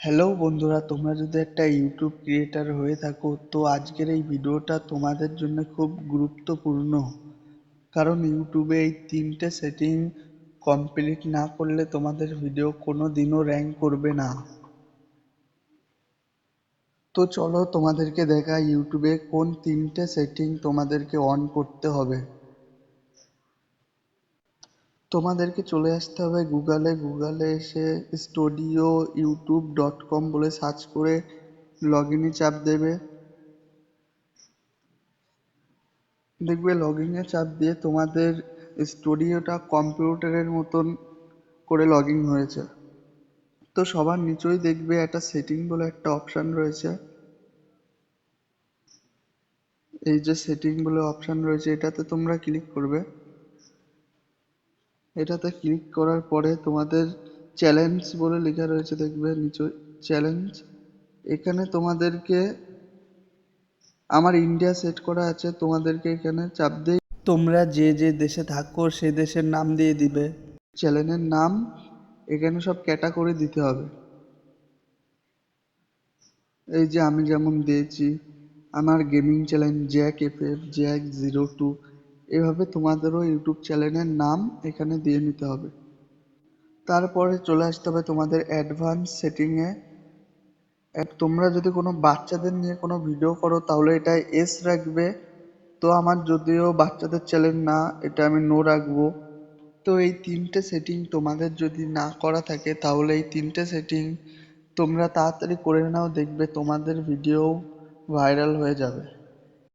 Hello বন্ধুরা, তোমরা যদি একটা ইউটিউব ক্রিয়েটার হয়ে থাকো তো আজকের এই ভিডিওটা তোমাদের জন্য খুব গুরুত্বপূর্ণ। কারণ ইউটিউবে এই তিনটে সেটিং কমপ্লিট না করলে তোমাদের ভিডিও কোনো দিনও র্যাঙ্ক করবে না। তো চলো তোমাদেরকে দেখাই ইউটিউবে কোন তিনটে সেটিং তোমাদেরকে অন করতে হবে। তোমাদেরকে চলে আসতে হবে গুগলে এসে studioyoutube.com বলে সার্চ করে লগ ইনে চাপ দেবে। দেখবে লগইনে চাপ দিয়ে তোমাদের স্টুডিওটা কম্পিউটারের মতন করে লগ ইন হয়েছে। তো সবার নিচেই দেখবে একটা সেটিং বলে একটা অপশান রয়েছে। এই যে সেটিং বলে অপশান রয়েছে এটাতে তোমরা ক্লিক করবে। এটাতে ক্লিক করার পরে তোমাদের চ্যালেঞ্জ বলে লেখা রয়েছে, দেখবে নিচে চ্যালেঞ্জ। এখানে তোমাদেরকে আমার ইন্ডিয়া সেট করা আছে, তোমাদেরকে এখানে চাপ দিয়ে তোমরা যে যে দেশে থাকো সে দেশের নাম দিয়ে দিবে। চ্যানেলের নাম এখানে সব ক্যাটাগরি দিতে হবে। এই যে আমি যেমন দিয়েছি আমার গেমিং চ্যানেল জ্যাক02। এভাবে তোমাদেরও ইউটিউব চ্যানেলের নাম এখানে দিয়ে নিতে হবে। তারপরে চলে আসতে হবে তোমাদের অ্যাডভান্স সেটিংয়ে। তোমরা যদি কোনো বাচ্চাদের নিয়ে কোনো ভিডিও করো তাহলে এটা এস রাখবে। তো আমার যদিও বাচ্চাদের চ্যানেল না, এটা আমি নো রাখবো। তো এই তিনটে সেটিং তোমাদের যদি না করা থাকে তাহলে এই তিনটে সেটিং তোমরা তাড়াতাড়ি করে নাও, দেখবে তোমাদের ভিডিও ভাইরাল হয়ে যাবে।